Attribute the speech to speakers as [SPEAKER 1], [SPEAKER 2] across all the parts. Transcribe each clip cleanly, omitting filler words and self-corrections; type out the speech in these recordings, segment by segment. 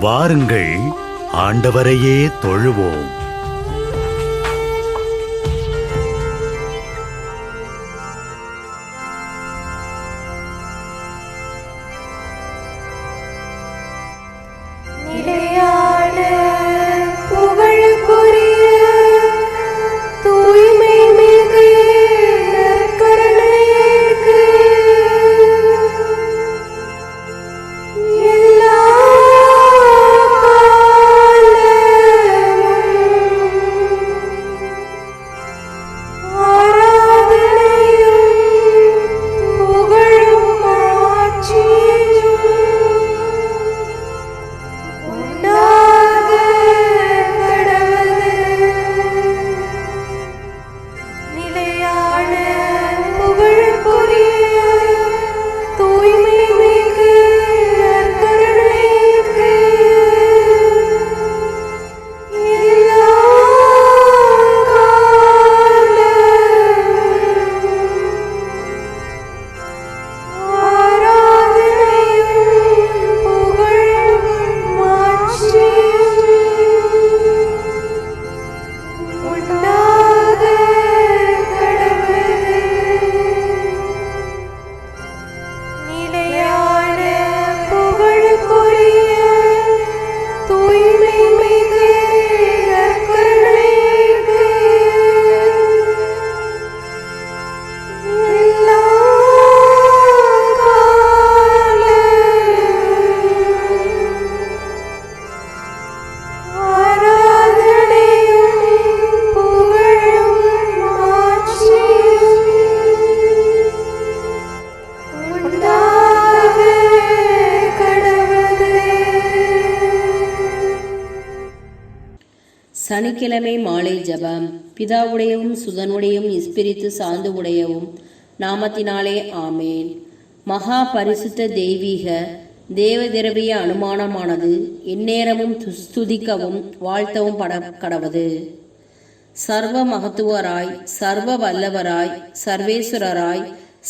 [SPEAKER 1] வாருங்கள், ஆண்டவரையே தொழுவோம்.
[SPEAKER 2] சனிக்கிழமை மாலை ஜபம். பிதாவுடையவும் சுதனுடையும் இஸ்பிரித்து சார்ந்து உடையவும் நாமத்தினாலே ஆமேன். மகா பரிசுத்த தெய்வீக தேவதிரவிய அனுமானமானது எந்நேரமும் ஸ்துதிக்கவும் வாழ்த்தவும் கடவது. சர்வ மகத்துவராய், சர்வ வல்லவராய், சர்வேஸ்வரராய்,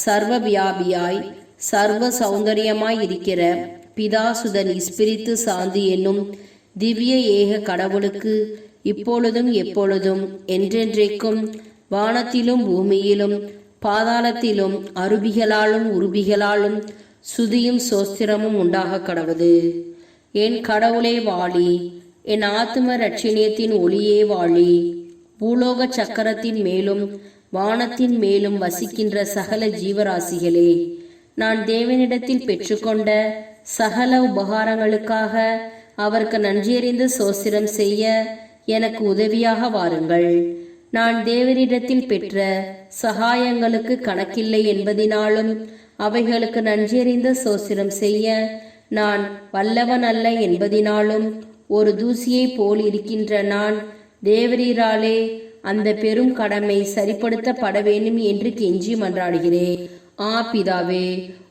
[SPEAKER 2] சர்வ வியாபியாய், சர்வ சௌந்தரியமாய் இருக்கிற பிதாசுதன் இஸ்பிரித்து சாந்தி என்னும் திவ்ய ஏக கடவுளுக்கு இப்பொழுதும் எப்பொழுதும் என்றென்றைக்கும் வானத்திலும் பூமியிலும் பாதாளத்திலும் அருபிகளாலும் உருபிகளாலும் சுதியும் சோஸ்திரமும் உண்டாக கடவுது. என் கடவுளே வாழி, என் ஆத்தும ரட்சணியத்தின் ஒளியே வாழி. பூலோக சக்கரத்தின் மேலும் வானத்தின் மேலும் வசிக்கின்ற சகல ஜீவராசிகளே, நான் தேவனிடத்தில் பெற்றுக்கொண்ட சகல உபகாரங்களுக்காக அவருக்கு நன்றியறிந்து சோஸ்திரம் செய்ய எனக்கு உதவியாக வாருங்கள். நான் தேவனிடத்தில் பெற்ற சகாயங்களுக்கு கணக்கில்லை என்பதினாலும் அவைகளுக்கு நன்றியறிந்த சோஸ்திரம் செய்ய நான் வல்லவன் அல்ல என்பதினாலும் ஒரு தூசியை போல் இருக்கின்ற நான் தேவரீராலே அந்த பெரும் கடமை சரிப்படுத்தப்பட வேண்டும் என்று கெஞ்சி மன்றாடுகிறேன். பிதாவே,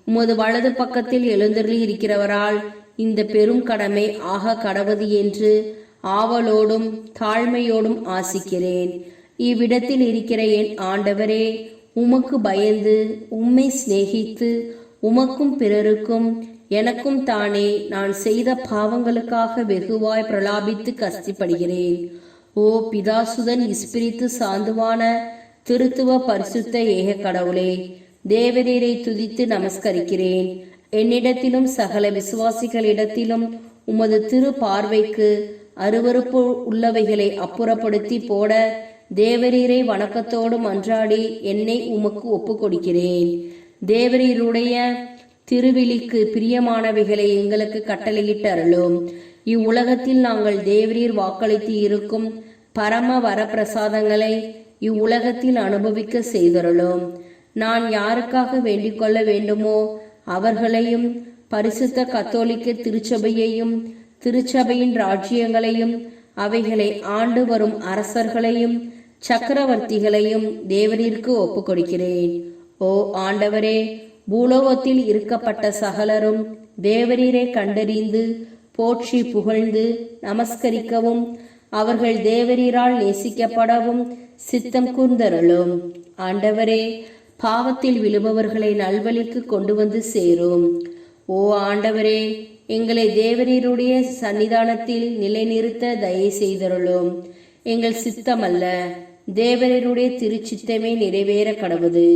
[SPEAKER 2] உமது வலது பக்கத்தில் எழுந்தருளி இருக்கிறவரால் இந்த பெரும் கடமை ஆக கடவது என்று ஆவலோடும் தாழ்மையோடும் ஆசிக்கிறேன். இவ்விடத்தில் இருக்கிற என் ஆண்டவரே, உமக்கு பயந்து உம்மை சிநேகித்து உமக்கும் பிறருக்கும் எனக்கும் தானே நான் செய்த பாவங்களுக்காக வெகுவாய் பிரலாபித்து கஷ்டப்படுகிறேன். ஓ பிதாசுதன் இஸ்பிரித்து சாந்துவான திருத்துவ பரிசுத்த ஏக கடவுளே, தேவரீரை துதித்து நமஸ்கரிக்கிறேன். என்னிடத்திலும் சகல விசுவாசிகளிடத்திலும் உமது திரு பார்வைக்கு அருவருப்பு உள்ளவைகளை அப்புறப்படுத்தி போட தேவரீரை வணக்கத்தோடு மன்றாடி என்னை உமக்கு ஒப்பு கொடுக்கிறேன். தேவரீருடைய திருவிழிக்கு பிரியமானவைகளை எங்களுக்கு கட்டளையிட்டு அருளும். இவ்வுலகத்தில் நாங்கள் தேவரீர் வாக்களித்து இருக்கும் பரம வரப்பிரசாதங்களை இவ்வுலகத்தில் அனுபவிக்க செய்தருளும். நான் யாருக்காக வேண்டிக் கொள்ள வேண்டுமோ அவர்களையும் பரிசுத்த கத்தோலிக்க திருச்சபையையும் திருச்சபையின் ராஜ்யங்களையும் அவைகளை ஆண்டு வரும் அரசர்களையும் சக்கரவர்த்திகளையும் தேவரீருக்கு ஒப்பு கொடுக்கிறேன். ஓ ஆண்டவரே, பூலோகத்தில் இருக்கப்பட்ட சகலரும் தேவரீரை கண்டறிந்து போற்றி புகழ்ந்து நமஸ்கரிக்கவும் அவர்கள் தேவரீரால் நேசிக்கப்படவும் சித்தம் கூர்ந்தருளும். ஆண்டவரே, பாவத்தில் விழுபவர்களை நல்வழிக்கு கொண்டு வந்து சேரும். ஓ ஆண்டவரே, எங்களை தேவரீருடைய சன்னிதானத்தில் நிலைநிறுத்த தயை செய்தருளும். எங்கள் சித்தமல்ல, தேவரீருடைய திருச்சித்தமே நிறைவேற கடவுது.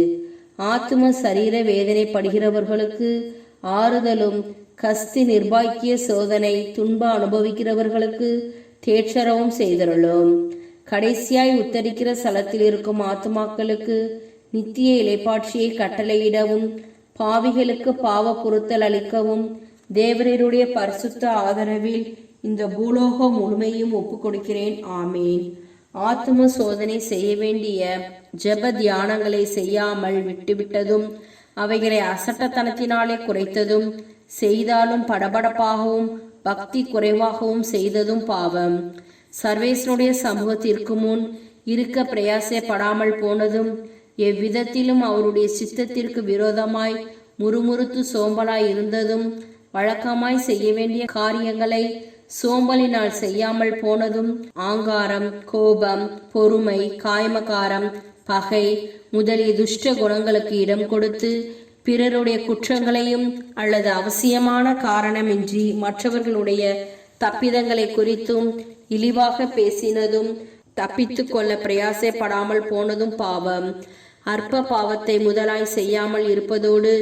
[SPEAKER 2] ஆத்தும சரீர வேதனைப்படுகிறவர்களுக்கு ஆறுதலும், கஸ்தி நிர்பாக்கிய சோதனை துன்ப அனுபவிக்கிறவர்களுக்கு தேற்றரவும் செய்தருளும். கடைசியாய் உத்தரிக்கிற ஸ்தலத்தில் இருக்கும் ஆத்துமாக்களுக்கு நித்திய இலைப்பாட்சியை கட்டளையிடவும், பாவிகளுக்கு பாவ பொருத்தல் அளிக்கவும் தேவரீருடைய பரிசுத்த ஆதரவில் இந்த பூலோகம் முழுமையும் ஒப்பு கொடுக்கிறேன். ஆமேன். ஆத்தும சோதனை செய்ய வேண்டிய ஜெப தியானங்களை செய்யாமல் விட்டுவிட்டதும், அவைகளை அசட்டத்தனத்தினாலே குறைத்ததும், செய்தாலும் படபடப்பாகவும் பக்தி குறைவாகவும் செய்ததும் பாவம். சர்வேசனுடைய சமூகத்திற்கு முன் இருக்க பிரயாசப்படாமல் போனதும், எவ்விதத்திலும் அவருடைய சித்தத்திற்கு விரோதமாய் முறுமுறுத்து சோம்பலாய் இருந்ததும், வழக்கமாய் செய்ய வேண்டிய காரியங்களை சோம்பலினால் செய்யாமல் போனதும், ஆங்காரம், கோபம், பொறுமை, காய்மகாரம், பகை முதலிய துஷ்ட குணங்களுக்கு இடம் கொடுத்து பிறருடைய குற்றங்களையும் அல்லது அவசியமான காரணமின்றி மற்றவர்களுடைய தப்பிதங்களை குறித்தும் இழிவாக பேசினதும், தப்பித்து கொள்ள பிரயாசப்படாமல் போனதும் பாவம். அற்ப பாவத்தை முதலாய் செய்யாமல் இருப்பதோடு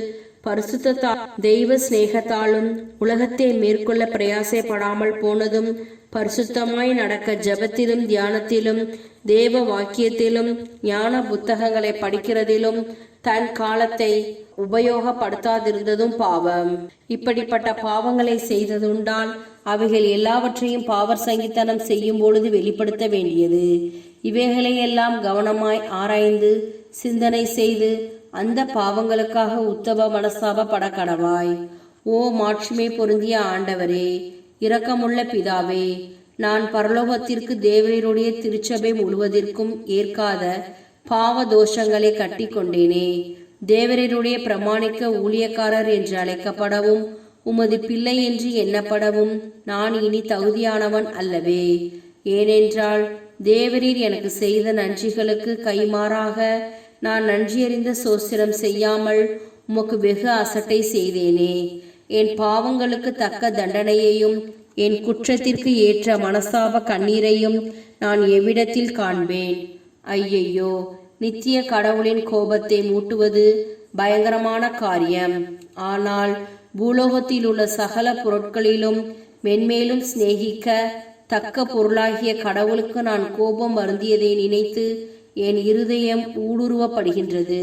[SPEAKER 2] பரிசுத்தத்தால் தெய்வ சிநேகத்தாலும் உலகத்தை மேற்கொள்ள பிரயாசப்படாமல் போனதும், பரிசுத்தமாய் நடக்க ஜபத்திலும் தியானத்திலும் தேவ வாக்கியத்திலும் ஞான புத்தகங்களை படிக்கிறதிலும் தன் காலத்தை உபயோகப்படுத்தாதிருந்ததும் பாவம். இப்படிப்பட்ட பாவங்களை செய்ததுண்டால் அவைகள் எல்லாவற்றையும் பாவர் சங்கித்தனம் செய்யும் பொழுது வெளிப்படுத்த வேண்டியது. இவைகளையெல்லாம் கவனமாய் ஆராய்ந்து சிந்தனை செய்து அந்த பாவங்களுக்காக உத்தம மனஸ்தாபப்பட கடவாய். ஓ மாட்சிமை பொருந்திய ஆண்டவரே, இரக்கமுள்ள பிதாவே, நான் பரலோகத்திற்கு தேவரீருடைய திருச்சபை முழுவதற்கும் ஏற்காத பாவ தோஷங்களை கட்டி கொண்டேனே. தேவரீருடைய பிரமாணிக்க ஊழியக்காரர் என்று அழைக்கப்படவும் உமது பிள்ளை என்று எண்ணப்படவும் நான் இனி தகுதியானவன் அல்லவே. ஏனென்றால் தேவரீர் எனக்கு செய்த நன்றிகளுக்கு கைமாறாக நான் நன்றியறிந்த சோஸ்திரம் செய்யாமல் உமக்கு வெகு அசட்டை செய்தேனே. என் பாவங்களுக்கு தக்க தண்டனையையும் என் குற்றத்திற்கு ஏற்ற மனஸ்தாப கண்ணீரையும் நான் எவ்விடத்தில் காண்பேன்? ஐயையோ, நித்திய கடவுளின் கோபத்தை மூட்டுவது பயங்கரமான காரியம். ஆனால் பூலோகத்தில் உள்ள சகல பொருட்களிலும் மென்மேலும் சிநேகிக்க தக்க பொருளாகிய கடவுளுக்கு நான் கோபம் வருந்தியதை நினைத்து என் இருதயம் ஊடுருவப்படுகின்றது.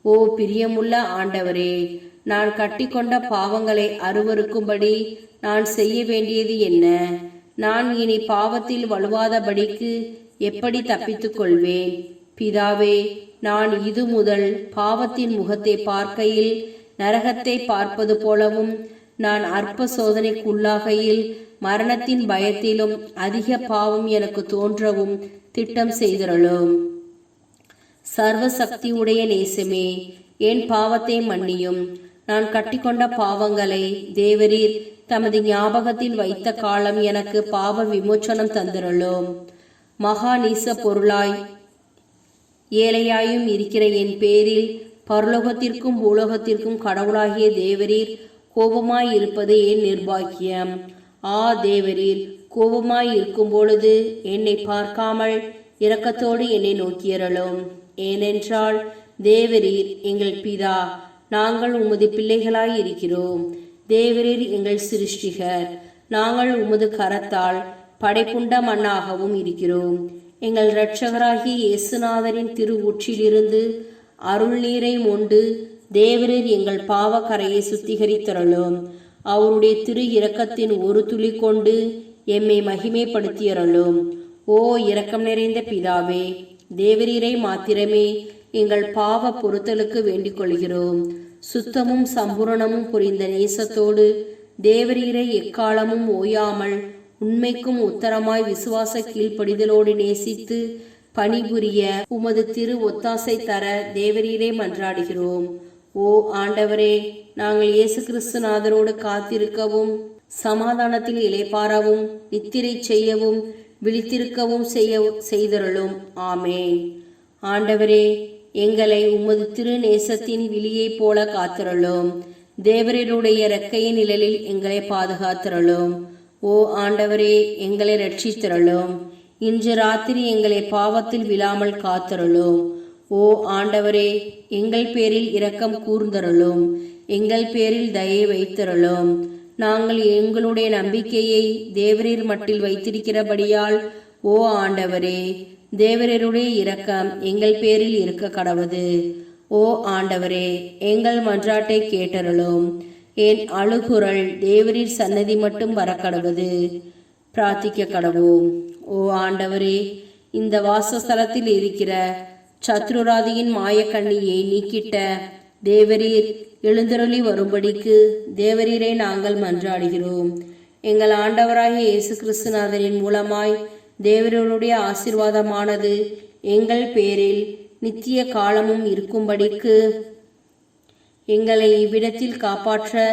[SPEAKER 2] ஓ பிரியமுள்ள ஆண்டவரே, நான் கட்டிக்கொண்ட பாவங்களை அருவருக்கும்படி நான் செய்ய வேண்டியது என்ன? நான் இனி பாவத்தில் வலுவாதபடிக்கு எப்படி தப்பித்துக் கொள்வேன்? பிதாவே, நான் இது முதல் பாவத்தின் முகத்தை பார்க்கையில் நரகத்தை பார்ப்பது போலவும், நான் அற்ப சோதனைக்குள்ளாகையில் மரணத்தின் பயத்திலும் அதிக பாவம் எனக்கு தோன்றவும் திட்டம் செய்திருளும். சர்வ சக்தி உடைய நேசமே, என் பாவத்தை மன்னியும். நான் கட்டிக்கொண்ட பாவங்களை தேவரீர் தமது ஞாபகத்தில் வைத்த காலம் எனக்கு பாவ விமோச்சனம் தந்திருளும். மகா நீச பொருளாய் ஏழையாயும் இருக்கிற என் பேரில் பரலோகத்திற்கும் பூலோகத்திற்கும் கடவுளாகிய தேவரீர் கோபமாய் இருப்பது என் நிர்பாக்கியம். ஆ தேவரீர், கோபமாய் இருக்கும் பொழுது என்னை பார்க்காமல் இரக்கத்தோடு என்னை நோக்கியறலும். ஏனென்றால் தேவரீர் எங்கள் பிதா, நாங்கள் உமது பிள்ளைகளாய் இருக்கிறோம். தேவரீர் எங்கள் சிருஷ்டிகர், நாங்கள் உமது கரத்தால் படைப்புண்ட மண்ணாகவும் இருக்கிறோம். எங்கள் இரட்சகராகிய இயேசுநாதரின் திரு ஊற்றிலிருந்து அருள் நீரை மொண்டு தேவரீர் எங்கள் பாவ கரையை சுத்திகரித்தருளும். அவருடைய திரு இரக்கத்தின் ஒரு துளி கொண்டு எம்மை மகிமைப்படுத்தியருளும். ஓ இரக்கம் நிறைந்த பிதாவே, தேவரீரை மாத்திரமே எங்கள் பாவ பொறுத்தலுக்கு வேண்டிக் கொள்கிறோம். சுத்தமும் சம்பூரணமும் புரிந்த நேசத்தோடு தேவரீரை எக்காலமும் ஓயாமல் உண்மைக்கும் உத்தரமாய் விசுவாச கீழ்ப்படிதலோடு நேசித்து பணிபுரிய உமது திரு ஒத்தாசை தர தேவரீரை மன்றாடுகிறோம். ஓ ஆண்டவரே, நாங்கள் இயேசு கிறிஸ்துநாதரோடு காத்திருக்கவும் சமாதானத்தில் இளைப்பாறவும் நித்திரை செய்யவும் விழித்திருக்கவும் செய்தருளும். ஆமேன். ஆண்டவரே, எங்களை உமது திரு நேசத்தின் விழியைப் போல காத்திருளும். தேவரீருடைய இறக்கையின் நிழலில் எங்களை பாதுகாத்திரளும். ஓ ஆண்டவரே, எங்களை ரட்சித்திரளும். இன்று ராத்திரி எங்களை பாவத்தில் விழாமல் காத்திரளும். ஓ ஆண்டவரே, எங்கள் பேரில் இரக்கம் கூர்ந்தருளும். எங்கள் பேரில் தயை வைத்திரளும். நாங்கள் எங்களுடைய நம்பிக்கையை தேவரீர் மட்டில் வைத்திருக்கிறபடியால் ஓ ஆண்டவரே, தேவரீருடைய இரக்கம் எங்கள் பேரில் இருக்க கடவுது. ஓ ஆண்டவரே, எங்கள் மன்றாட்டை கேட்டருளும். என் அழுகுரல் தேவரீர் சன்னதி மட்டும் வர கடவுது. பிரார்த்திக்க கடவோம். ஓ ஆண்டவரே, இந்த வாசஸ்தலத்தில் இருக்கிற சத்ருராதியின் மாயக்கண்ணியை நீக்கிட்ட தேவரீர் எழுந்தருளி வரும்படிக்கு தேவரீரை நாங்கள் மன்றாடுகிறோம். எங்கள் ஆண்டவராகிய இயேசு கிறிஸ்துநாதரின் மூலமாய் தேவரீருடைய ஆசீர்வாதமானது எங்கள் பேரில் நித்திய காலமும் இருக்கும்படிக்கு எங்களை இவ்விடத்தில் காப்பாற்ற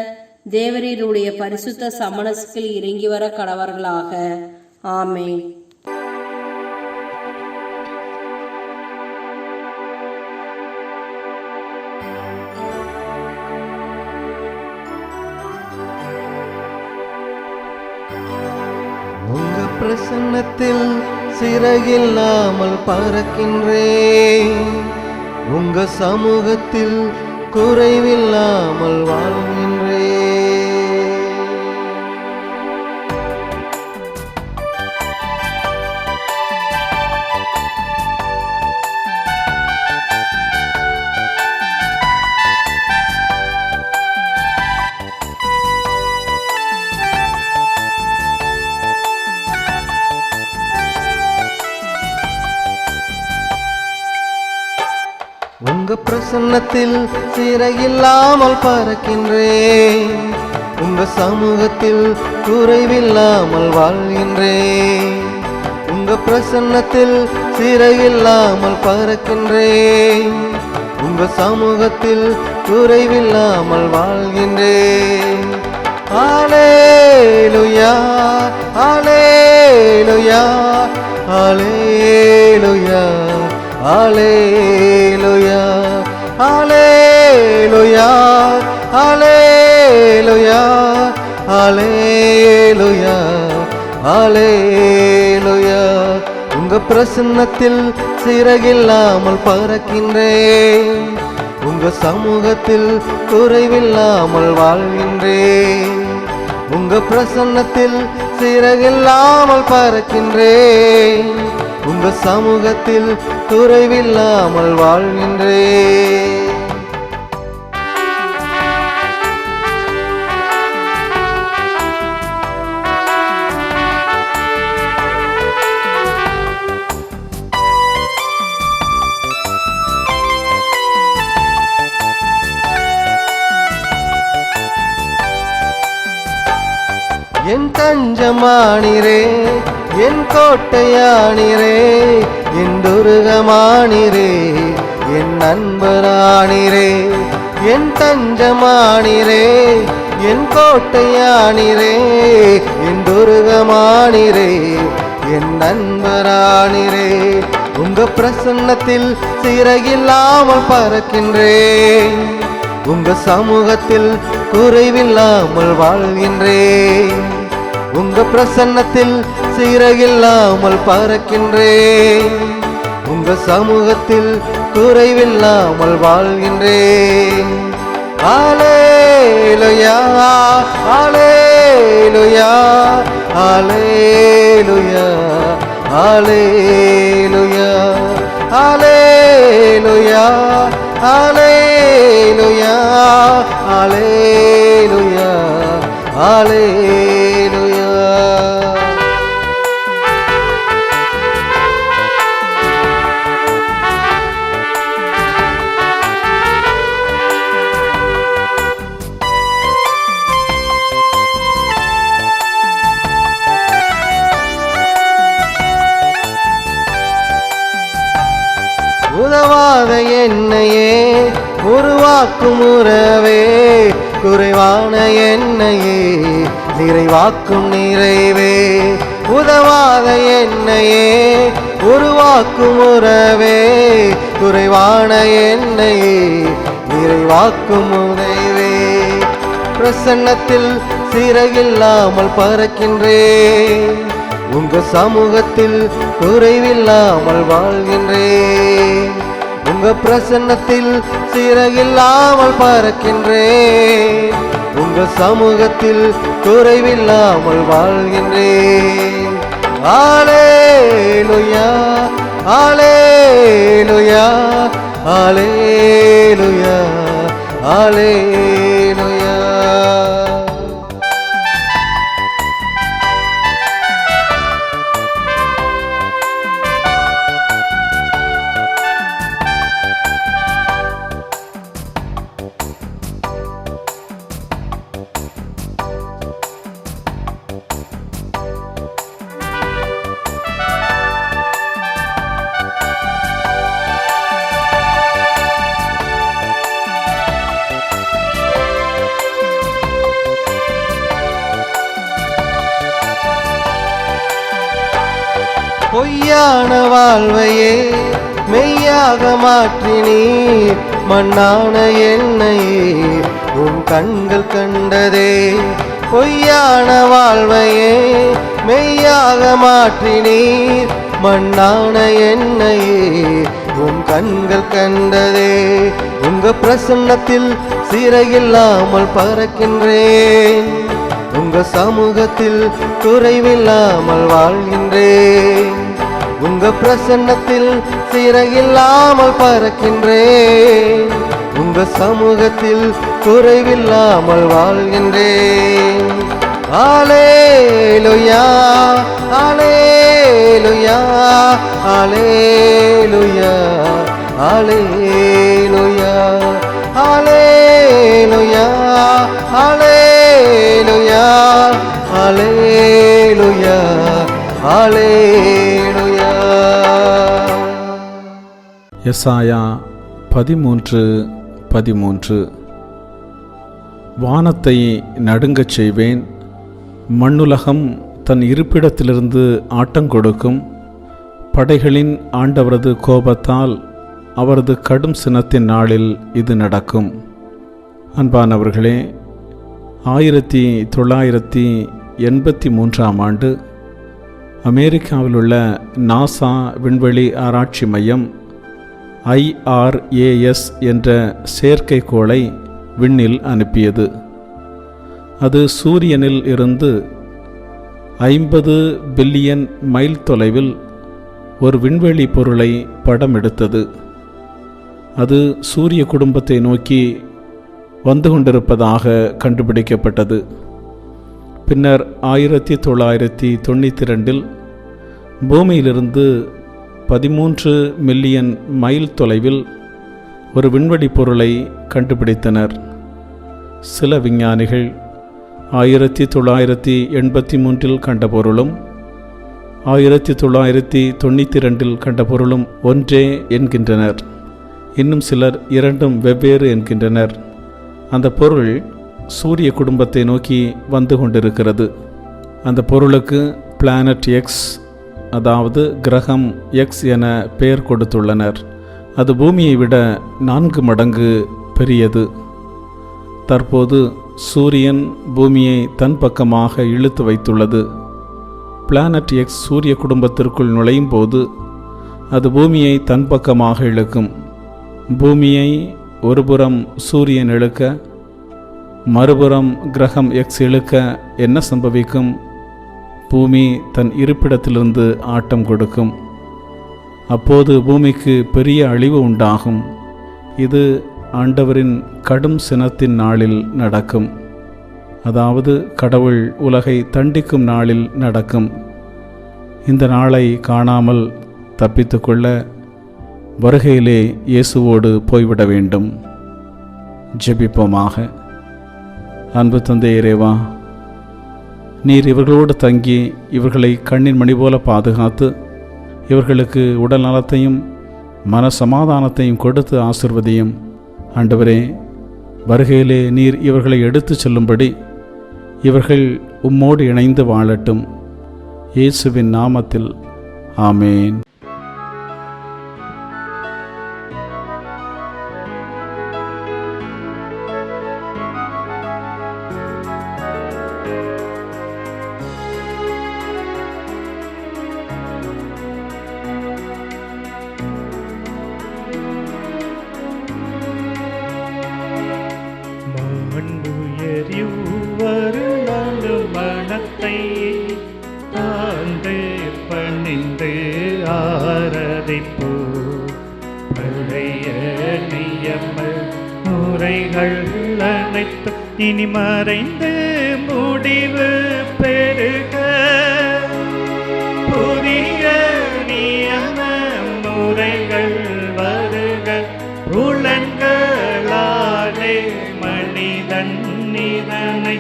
[SPEAKER 2] தேவரீருடைய பரிசுத்த சமணசுகள் இறங்கி வர கடவர்களாக. ஆமென்.
[SPEAKER 3] உங்க பிரசன்னத்தில் சிறகில்லாமல் பறக்கின்றேன். உங்க சமூகத்தில் குறைவில்லாமல் வாழ்கின்றேன். உங்க பிரசன்னத்தில் சிறையில்லாமல் பறக்கின்றேன். உங்க சமூகத்தில் குறைவில்லாமல் வாழ்கின்றேன். உங்க பிரசன்னத்தில் சிறையில்லாமல் பறக்கின்றேன். உங்க சமூகத்தில் குறைவில்லாமல் வாழ்கின்றேன். அல்லேலூயா, அல்லேலூயா, அல்லேலூயா, அல்லேலூயா, அல்லேலூயா, அல்லேலூயா, அல்லேலூயா, அல்லேலூயா. உங்க பிரசன்னத்தில் சிறகில்லாமல் பறக்கின்றேன். உங்க சமூகத்தில் குறைவில்லாமல் வாழ்கின்றேன். உங்க பிரசன்னத்தில் சிறகில்லாமல் பறக்கின்றேன். உங்க சமூகத்தில் குறைவில்லாமல் வாழ்கின்றேன். என் தஞ்சமானிரே, என் கோட்டையானிரே, என் துருகமானிரே, என் நண்பரானிரே. என் தஞ்சமானிரே, என் கோட்டையானிரே, என் துருகமானிரே, என் நண்பரானிரே. உங்க பிரசன்னத்தில் சிறகில்லாமல் பறக்கின்றேன். உங்க சமூகத்தில் குறைவில்லாமல் வாழ்கின்றேன். உங்க பிரசன்னத்தில் சிறகில்லாமல் பறக்கின்றேன். உங்க சமூகத்தில் குறைவில்லாமல் வாழ்கின்றேன். அல்லேலூயா, அல்லேலூயா, அல்லேலூயா, அல்லேலூயா, அல்லேலூயா, அல்லேலூயா, அல்லேலூயா, அல்லேலூயா. உதவாத என்னையே உருவாக்கும் உறவே, குறைவான என்னையே நிறைவாக்கும் நிறைவே. உதவாத என்னையே உருவாக்கும் உறவே, குறைவான என்னையே நிறைவாக்கும் உறவே. பிரசன்னத்தில் சிறகில்லாமல் பறக்கின்றேன். உங்க சமூகத்தில் குறைவில்லாமல் வாழ்கின்றேன். உங்க பிரசன்னத்தில் சிறகில்லாமல் பறக்கின்றேன். உங்க சமூகத்தில் குறைவில்லாமல் வாழ்கின்றேன். அல்லேலூயா அல்லேலூயா அல்லேலூயா அல்லேலூயா. பொய்யான வாழ்வையே மெய்யாக மாற்றினீர். மண்ணான என்னையே உன் கண்கள் கண்டதே. பொய்யான வாழ்வையே மெய்யாக மாற்றினீர். மண்ணான என்னையே உன் கண்கள் கண்டதே. உங்க பிரசன்னத்தில் சிறையில்லாமல் பறக்கின்றேன். உங்க சமூகத்தில் குறைவில்லாமல் வாழ்கின்றேன். உங்க பிரசன்னத்தில் சிறையில்லாமல் பறக்கின்றேன். உங்க சமூகத்தில் குறைவில்லாமல் வாழ்கின்றேன். அல்லேலூயா அல்லேலூயா அல்லேலூயா அல்லேலூயா அல்லேலூயா அல்லேலூயா அல்லேலூயா அல்லேலூயா.
[SPEAKER 4] எசாயா 13:13. வானத்தை நடுங்கச் செய்வேன், மண்ணுலகம் தன் இருப்பிடத்திலிருந்து ஆட்டங்கொடுக்கும். படைகளின் ஆண்டவரது கோபத்தால் அவரது கடும் சினத்தின் நாளில் இது நடக்கும். அன்பானவர்களே, 1983ஆம் ஆண்டு அமெரிக்காவில் உள்ள நாசா விண்வெளி ஆராய்ச்சி மையம் IRAS என்ற செயற்கைக்கோளை விண்ணில் அனுப்பியது. அது சூரியனில் இருந்து 50 பில்லியன் மைல் தொலைவில் ஒரு விண்வெளி பொருளை படம் எடுத்தது. அது சூரிய குடும்பத்தை நோக்கி வந்து கொண்டிருப்பதாக கண்டுபிடிக்கப்பட்டது. பின்னர் 1992இல் பூமியிலிருந்து 13 மில்லியன் மைல் தொலைவில் ஒரு விண்வெளி பொருளை கண்டுபிடித்தனர். சில விஞ்ஞானிகள் 1983இல் கண்ட பொருளும் 1992இல் கண்ட பொருளும் ஒன்றே என்கின்றனர். இன்னும் சிலர் இரண்டும் வெவ்வேறு என்கின்றனர். அந்த பொருள் சூரிய குடும்பத்தை நோக்கி வந்து கொண்டிருக்கிறது. அந்த பொருளுக்கு பிளானட் எக்ஸ், அதாவது கிரகம் எக்ஸ் என பெயர் கொடுத்துள்ளனர். அது பூமியை விட 4 மடங்கு பெரியது. தற்போது சூரியன் பூமியை தன் பக்கமாக இழுத்து வைத்துள்ளது. பிளானட் எக்ஸ் சூரிய குடும்பத்திற்குள் நுழையும் போது அது பூமியை தன் பக்கமாக இழுக்கும். பூமியை ஒருபுறம் சூரியன் இழுக்க, மறுபுறம் கிரகம் எக்ஸ் இழுக்க என்ன சம்பவிக்கும்? பூமி தன் இருப்பிடத்திலிருந்து ஆட்டம் கொடுக்கும். அப்போது பூமிக்கு பெரிய அழிவு உண்டாகும். இது ஆண்டவரின் கடும் சினத்தின் நாளில் நடக்கும். அதாவது கடவுள் உலகை தண்டிக்கும் நாளில் நடக்கும். இந்த நாளை காணாமல் தப்பித்துக்கொள்ள வருகையிலே இயேசுவோடு போய்விட வேண்டும். ஜெபிப்போமாக. அன்பு தந்தை இறைவா, நீர் இவர்களோடு தங்கி இவர்களை கண்ணின் மணி போல பாதுகாத்து இவர்களுக்கு உடல் நலத்தையும் மன சமாதானத்தையும் கொடுத்து ஆசிர்வதியும். ஆண்டவரே, வருகையிலே நீர் இவர்களை எடுத்து செல்லும்படி இவர்கள் உம்மோடு இணைந்து வாழட்டும். இயேசுவின் நாமத்தில் ஆமேன்.
[SPEAKER 5] பாதத்தை தாழ்ந்து பணிந்து ஆராதிப்போ. பழைய நியம முறைகள் அனைத்து இனி மறைந்து முடிவு பெருக. புதிய நியம முறைகள் வருக. புலன்களாலே மனிதன் இதனை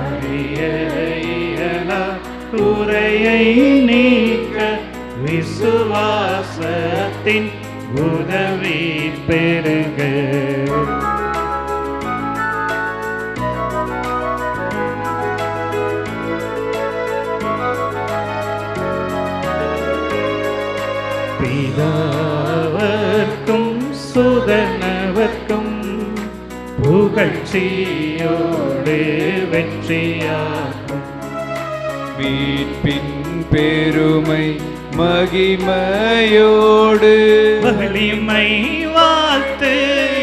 [SPEAKER 5] அறிய இயலா. குறையை நீக்க விசுவாசத்தின் உதவி பெருக. பிதாவர்க்கும் சுதனவர்க்கும் புகழ்ச்சியோடு வெற்றியாகும்.
[SPEAKER 6] மீட்பின் பெருமை மகிமையோடு
[SPEAKER 5] வலிமை வாழ்த்து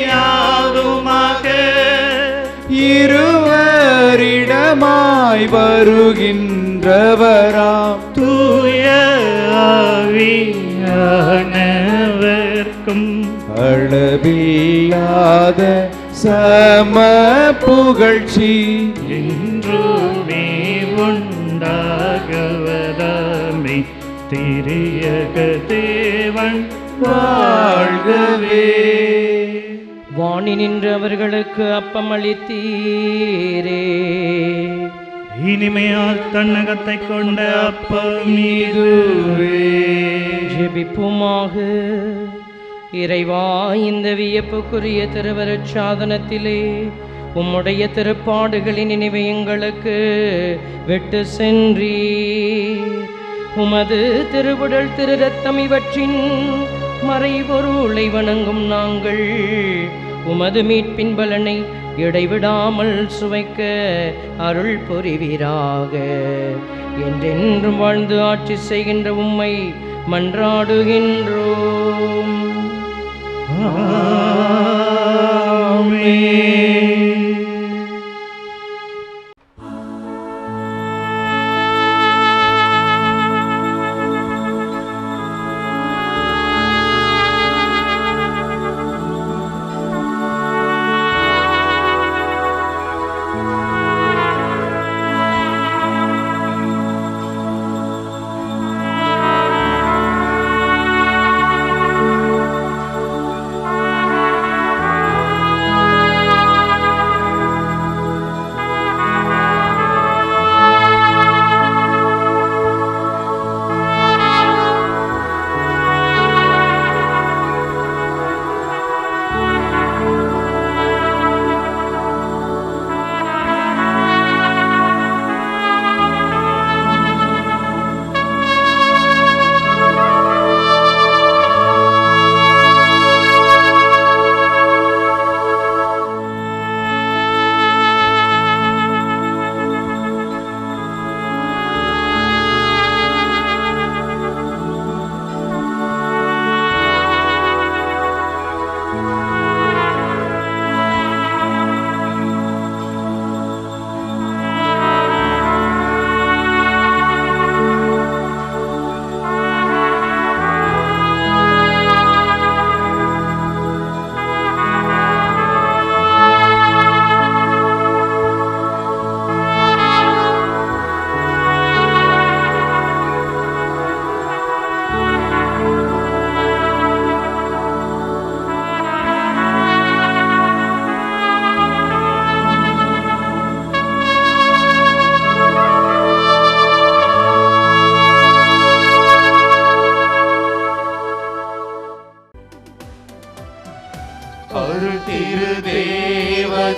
[SPEAKER 5] யாதுமாக.
[SPEAKER 6] இருவரிடமாய் வருகின்றவராம்
[SPEAKER 5] தூய ஆவியானவர்க்கும்
[SPEAKER 6] அளவில்லாத சம புகழ்ச்சி
[SPEAKER 5] என்றுமே உண்டாகவதாமே. திரியக தேவன் வாழ்கவே.
[SPEAKER 7] வாணி நின்று அவர்களுக்கு அப்பம் அளித்தீரே.
[SPEAKER 5] இனிமையால் தன்னகத்தை கொண்ட அப்பம் இதுவே.
[SPEAKER 7] ஜெபிப்புமாக. இறைவா, இந்த வியப்புக்குரிய திருவருட் சாதனத்திலே உம்முடைய திருப்பாடுகளின் நினைவை எங்களுக்கு விட்டு சென்றீர். உமது திருவுடல் திரு ரத்தம் இவற்றின் மறைபொருளை வணங்கும் நாங்கள் உமது மீட்பின் பலனை இடைவிடாமல் சுவைக்க அருள் புரிவீராக. என்றென்றும் வாழ்ந்து ஆட்சி செய்கின்ற உம்மை மன்றாடுகின்றோம்.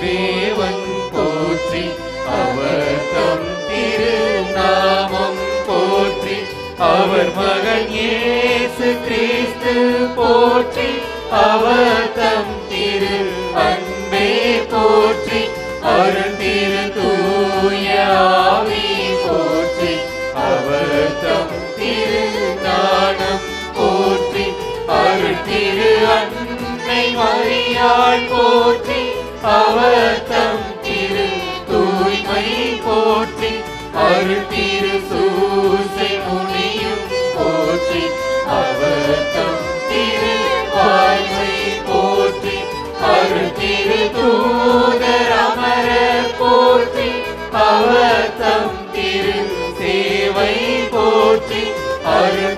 [SPEAKER 3] தேவன் போற்றி, அவர் தம் திருநாமம் போற்றி, அவர் மகன் இயேசு கிறிஸ்து போற்றி, அவர் தம் திரு அன்பே போற்றி, அருள் திரு தூய ஆவி போற்றி, அவர் தம் திரு ஞானம் போற்றி, அருள் திரு அன்னை மரியாள் போற்றி, அவர் தம் திரு தூய்மை போற்றி, அருள் அவர் தம் திரு சேவை போற்றி அருள்